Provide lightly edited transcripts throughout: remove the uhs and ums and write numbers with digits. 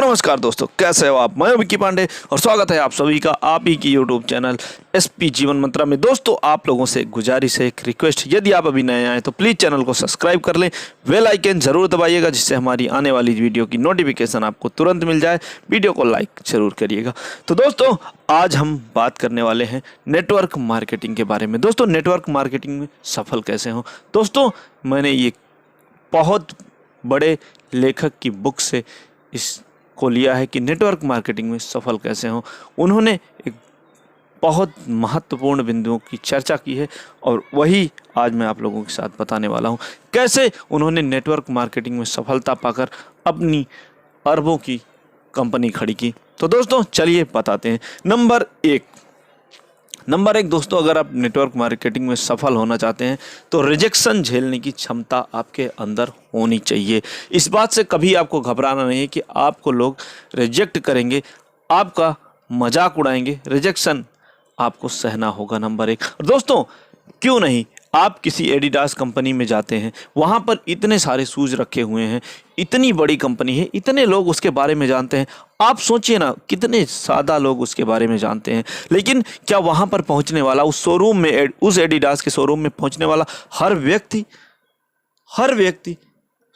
नमस्कार दोस्तों, कैसे हो आप। मैं विक्की पांडे और स्वागत है आप सभी का आप ही की यूट्यूब चैनल एसपी जीवन मंत्रा में। दोस्तों, आप लोगों से एक गुजारिश है, एक रिक्वेस्ट, यदि आप अभी नए आए तो प्लीज़ चैनल को सब्सक्राइब कर लें, बेल आइकन जरूर दबाइएगा जिससे हमारी आने वाली वीडियो की नोटिफिकेशन आपको तुरंत मिल जाए। वीडियो को लाइक जरूर करिएगा। तो दोस्तों, आज हम बात करने वाले हैं नेटवर्क मार्केटिंग के बारे में। दोस्तों, नेटवर्क मार्केटिंग में सफल कैसे हो। दोस्तों, मैंने ये बहुत बड़े लेखक की बुक से इसको लिया है कि नेटवर्क मार्केटिंग में सफल कैसे हों। उन्होंने एक बहुत महत्वपूर्ण बिंदुओं की चर्चा की है और वही आज मैं आप लोगों के साथ बताने वाला हूं। कैसे उन्होंने नेटवर्क मार्केटिंग में सफलता पाकर अपनी अरबों की कंपनी खड़ी की। तो दोस्तों, चलिए बताते हैं। नंबर एक दोस्तों, अगर आप नेटवर्क मार्केटिंग में सफल होना चाहते हैं तो रिजेक्शन झेलने की क्षमता आपके अंदर होनी चाहिए। इस बात से कभी आपको घबराना नहीं है कि आपको लोग रिजेक्ट करेंगे, आपका मजाक उड़ाएंगे। रिजेक्शन आपको सहना होगा, नंबर एक। और दोस्तों, क्यों नहीं, आप किसी एडिडास कंपनी में जाते हैं, वहाँ पर इतने सारे शूज़ रखे हुए हैं, इतनी बड़ी कंपनी है, इतने लोग उसके बारे में जानते हैं। आप सोचिए ना, कितने सादा लोग उसके बारे में जानते हैं, लेकिन क्या वहाँ पर पहुँचने वाला, उस शोरूम में, उस एडिडास के शोरूम में पहुँचने वाला हर व्यक्ति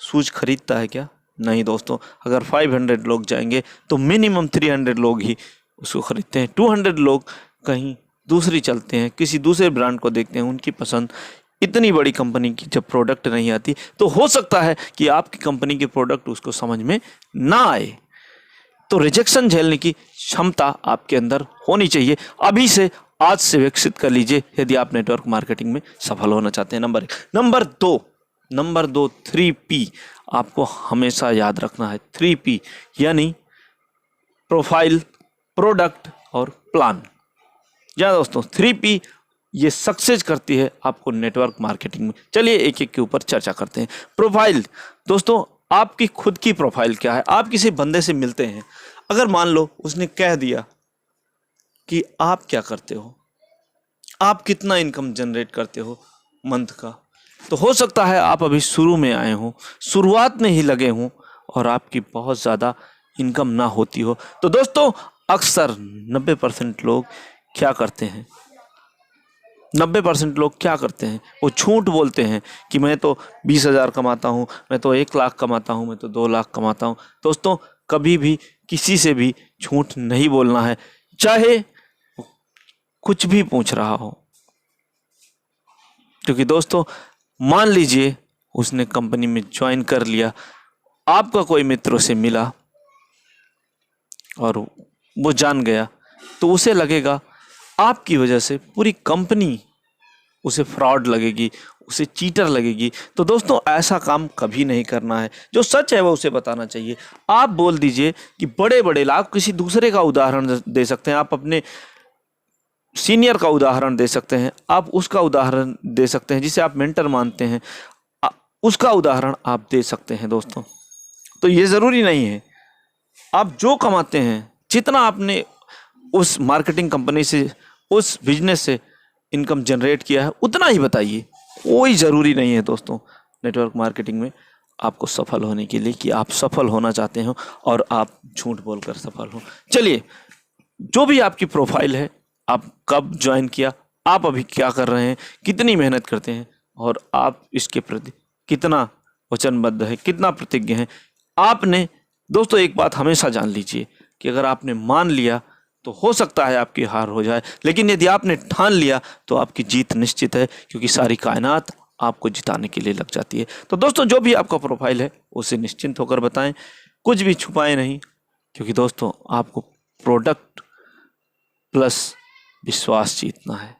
शूज़ खरीदता है क्या? नहीं दोस्तों, अगर 500 लोग जाएंगे तो मिनिमम 300 लोग ही उसको खरीदते हैं। 200 लोग कहीं दूसरी चलते हैं, किसी दूसरे ब्रांड को देखते हैं, उनकी पसंद। इतनी बड़ी कंपनी की जब प्रोडक्ट नहीं आती तो हो सकता है कि आपकी कंपनी के प्रोडक्ट उसको समझ में ना आए। तो रिजेक्शन झेलने की क्षमता आपके अंदर होनी चाहिए। अभी से, आज से विकसित कर लीजिए यदि आप नेटवर्क मार्केटिंग में सफल होना चाहते हैं। नंबर एक। नंबर दो 3P आपको हमेशा याद रखना है। 3P यानी प्रोफाइल, प्रोडक्ट और प्लान। या दोस्तों, 3P ये सक्सेस करती है आपको नेटवर्क मार्केटिंग में। चलिए एक एक के ऊपर चर्चा करते हैं। प्रोफाइल, दोस्तों आपकी खुद की प्रोफाइल क्या है। आप किसी बंदे से मिलते हैं, अगर मान लो उसने कह दिया कि आप क्या करते हो, आप कितना इनकम जनरेट करते हो मंथ का, तो हो सकता है आप अभी शुरू में आए हो, शुरुआत में ही लगे हों और आपकी बहुत ज़्यादा इनकम ना होती हो। तो दोस्तों, अक्सर 90% लोग क्या करते हैं, 90% लोग क्या करते हैं, वो झूठ बोलते हैं कि मैं तो 20,000 कमाता हूँ, मैं तो 1 लाख कमाता हूँ, मैं तो 2 लाख कमाता हूँ। दोस्तों, कभी भी किसी से भी झूठ नहीं बोलना है, चाहे कुछ भी पूछ रहा हो। क्योंकि दोस्तों, मान लीजिए उसने कंपनी में ज्वाइन कर लिया, आपका कोई मित्र उसे मिला और वो जान गया, तो उसे लगेगा आपकी वजह से पूरी कंपनी उसे फ्रॉड लगेगी, उसे चीटर लगेगी। तो दोस्तों, ऐसा काम कभी नहीं करना है। जो सच है वो उसे बताना चाहिए। आप बोल दीजिए कि बड़े बड़े लाभ, किसी दूसरे का उदाहरण दे सकते हैं, आप अपने सीनियर का उदाहरण दे सकते हैं, आप उसका उदाहरण दे सकते हैं जिसे आप मेंटर मानते हैं, उसका उदाहरण आप दे सकते हैं। दोस्तों, तो ये ज़रूरी नहीं है आप जो कमाते हैं, जितना आपने उस मार्केटिंग कंपनी से, उस बिजनेस से इनकम जनरेट किया है, उतना ही बताइए। कोई ज़रूरी नहीं है दोस्तों नेटवर्क मार्केटिंग में आपको सफल होने के लिए कि आप सफल होना चाहते हो और आप झूठ बोलकर सफल हो। चलिए, जो भी आपकी प्रोफाइल है, आप कब ज्वाइन किया, आप अभी क्या कर रहे हैं, कितनी मेहनत करते हैं और आप इसके प्रति कितना वचनबद्ध है, कितना प्रतिज्ञ है। आपने दोस्तों एक बात हमेशा जान लीजिए कि अगर आपने मान लिया तो हो सकता है आपकी हार हो जाए, लेकिन यदि आपने ठान लिया तो आपकी जीत निश्चित है, क्योंकि सारी कायनात आपको जिताने के लिए लग जाती है। तो दोस्तों, जो भी आपका प्रोफाइल है उसे निश्चिंत होकर बताएं, कुछ भी छुपाएं नहीं, क्योंकि दोस्तों आपको प्रोडक्ट प्लस विश्वास जीतना है।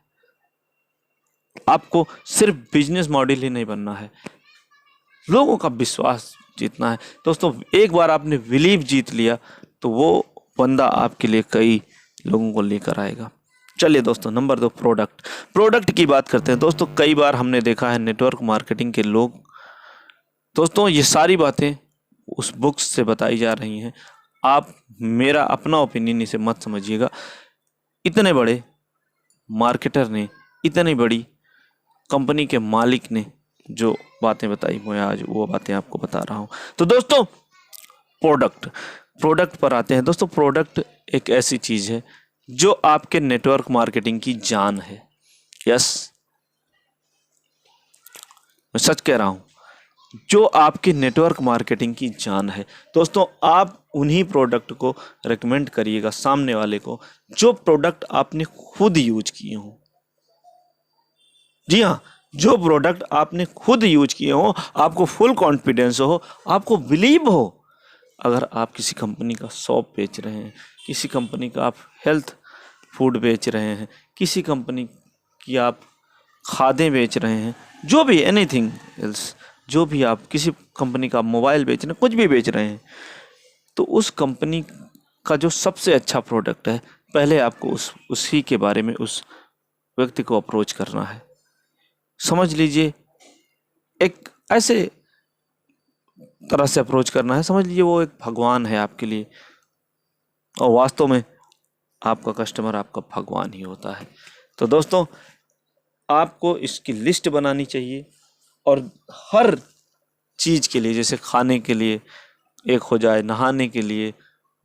आपको सिर्फ बिजनेस मॉडल ही नहीं बनना है, लोगों का विश्वास जीतना है। दोस्तों, एक बार आपने बिलीव जीत लिया तो वो बंदा आपके लिए कई लोगों को लेकर आएगा। चलिए दोस्तों, नंबर 2 प्रोडक्ट की बात करते हैं। दोस्तों, कई बार हमने देखा है नेटवर्क मार्केटिंग के लोग, दोस्तों ये सारी बातें उस बुक्स से बताई जा रही हैं, आप मेरा अपना ओपिनियन इसे मत समझिएगा। इतने बड़े मार्केटर ने, इतनी बड़ी कंपनी के मालिक ने जो बातें बताई, मैं आज वो बातें आपको बता रहा हूँ। तो दोस्तों, प्रोडक्ट प्रोडक्ट पर आते हैं दोस्तों। प्रोडक्ट एक ऐसी चीज़ है जो आपके नेटवर्क मार्केटिंग की जान है। यस, मैं सच कह रहा हूँ, जो आपकी नेटवर्क मार्केटिंग की जान है दोस्तों। आप उन्हीं प्रोडक्ट को रेकमेंड करिएगा सामने वाले को जो प्रोडक्ट आपने खुद यूज किए हो। जी हाँ, जो प्रोडक्ट आपने खुद यूज किए हो, आपको फुल कॉन्फिडेंस हो, आपको बिलीव हो। अगर आप किसी कंपनी का शॉप बेच रहे हैं, किसी कंपनी का आप हेल्थ फूड बेच रहे हैं, किसी कंपनी की आप खादें बेच रहे हैं, जो भी एनीथिंग एल्स, जो भी आप किसी कंपनी का मोबाइल बेच रहे हैं, कुछ भी बेच रहे हैं, तो उस कंपनी का जो सबसे अच्छा प्रोडक्ट है, पहले आपको उसी के बारे में उस व्यक्ति को अप्रोच करना है। समझ लीजिए एक ऐसे तरह से अप्रोच करना है, समझ लीजिए वो एक भगवान है आपके लिए, और वास्तव में आपका कस्टमर आपका भगवान ही होता है। तो दोस्तों, आपको इसकी लिस्ट बनानी चाहिए, और हर चीज़ के लिए, जैसे खाने के लिए एक हो जाए, नहाने के लिए,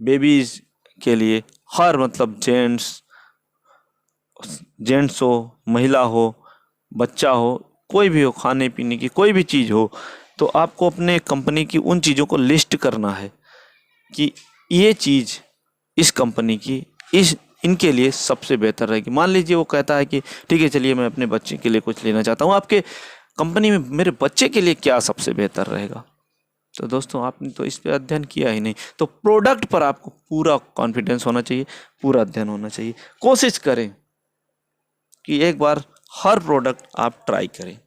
बेबीज़ के लिए, हर मतलब जेंट्स हो, महिला हो, बच्चा हो, कोई भी हो, खाने पीने की कोई भी चीज़ हो, तो आपको अपने कंपनी की उन चीज़ों को लिस्ट करना है कि ये चीज़ इस कंपनी की इनके लिए सबसे बेहतर रहेगी। मान लीजिए वो कहता है कि ठीक है, चलिए मैं अपने बच्चे के लिए कुछ लेना चाहता हूँ, आपके कंपनी में मेरे बच्चे के लिए क्या सबसे बेहतर रहेगा। तो दोस्तों, आपने तो इस पे अध्ययन किया ही नहीं। तो प्रोडक्ट पर आपको पूरा कॉन्फिडेंस होना चाहिए, पूरा अध्ययन होना चाहिए। कोशिश करें कि एक बार हर प्रोडक्ट आप ट्राई करें,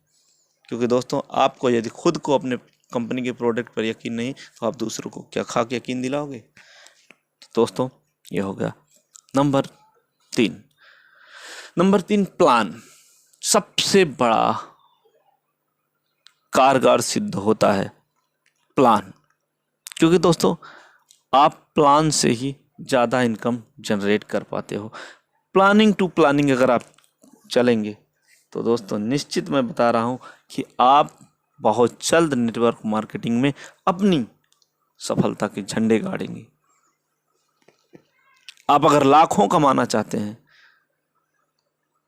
क्योंकि दोस्तों, आपको यदि खुद को अपने कंपनी के प्रोडक्ट पर यकीन नहीं, तो आप दूसरों को क्या खा के यकीन दिलाओगे। तो दोस्तों, ये हो गया नंबर 3। नंबर 3, प्लान सबसे बड़ा कारगर सिद्ध होता है। प्लान, क्योंकि दोस्तों आप प्लान से ही ज़्यादा इनकम जनरेट कर पाते हो। प्लानिंग टू प्लानिंग अगर आप चलेंगे तो दोस्तों, निश्चित मैं बता रहा हूँ कि आप बहुत जल्द नेटवर्क मार्केटिंग में अपनी सफलता के झंडे गाड़ेंगे। आप अगर लाखों कमाना चाहते हैं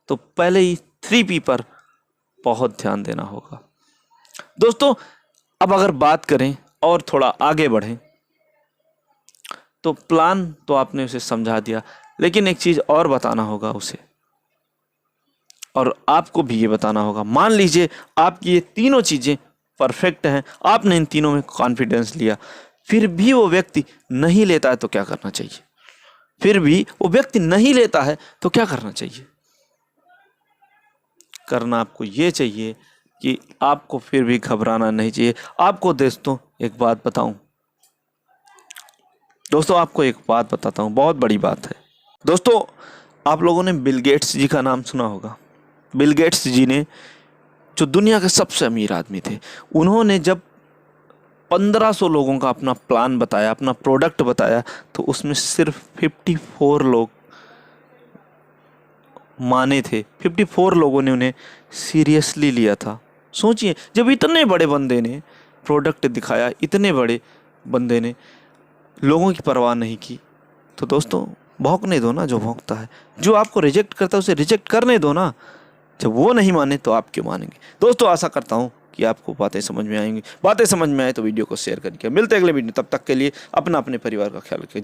तो पहले ही 3P पर बहुत ध्यान देना होगा। दोस्तों, अब अगर बात करें और थोड़ा आगे बढ़ें, तो प्लान तो आपने उसे समझा दिया, लेकिन एक चीज़ और बताना होगा उसे, और आपको भी ये बताना होगा। मान लीजिए आपकी ये तीनों चीज़ें परफेक्ट हैं, आपने इन तीनों में कॉन्फिडेंस लिया, फिर भी वो व्यक्ति नहीं लेता है तो क्या करना चाहिए। फिर भी वो व्यक्ति नहीं लेता है तो क्या करना चाहिए। करना आपको ये चाहिए कि आपको फिर भी घबराना नहीं चाहिए। आपको दोस्तों एक बात बताऊं, बहुत बड़ी बात है। दोस्तों, आप लोगों ने बिल गेट्स जी का नाम सुना होगा। बिल गेट्स जी ने, जो दुनिया के सबसे अमीर आदमी थे, उन्होंने जब 1500 लोगों का अपना प्लान बताया, अपना प्रोडक्ट बताया, तो उसमें सिर्फ 54 लोग माने थे। 54 लोगों ने उन्हें सीरियसली लिया था। सोचिए, जब इतने बड़े बंदे ने प्रोडक्ट दिखाया, इतने बड़े बंदे ने लोगों की परवाह नहीं की, तो दोस्तों भौंकने दो ना जो भौंकता है। जो आपको रिजेक्ट करता है उसे रिजेक्ट करने दो ना। जब वो नहीं माने तो आप क्यों मानेंगे। दोस्तों, आशा करता हूँ कि आपको बातें समझ में आएंगी। बातें समझ में आए तो वीडियो को शेयर करिए। मिलते हैं अगले वीडियो, तब तक के लिए अपना अपने परिवार का ख्याल रखिए।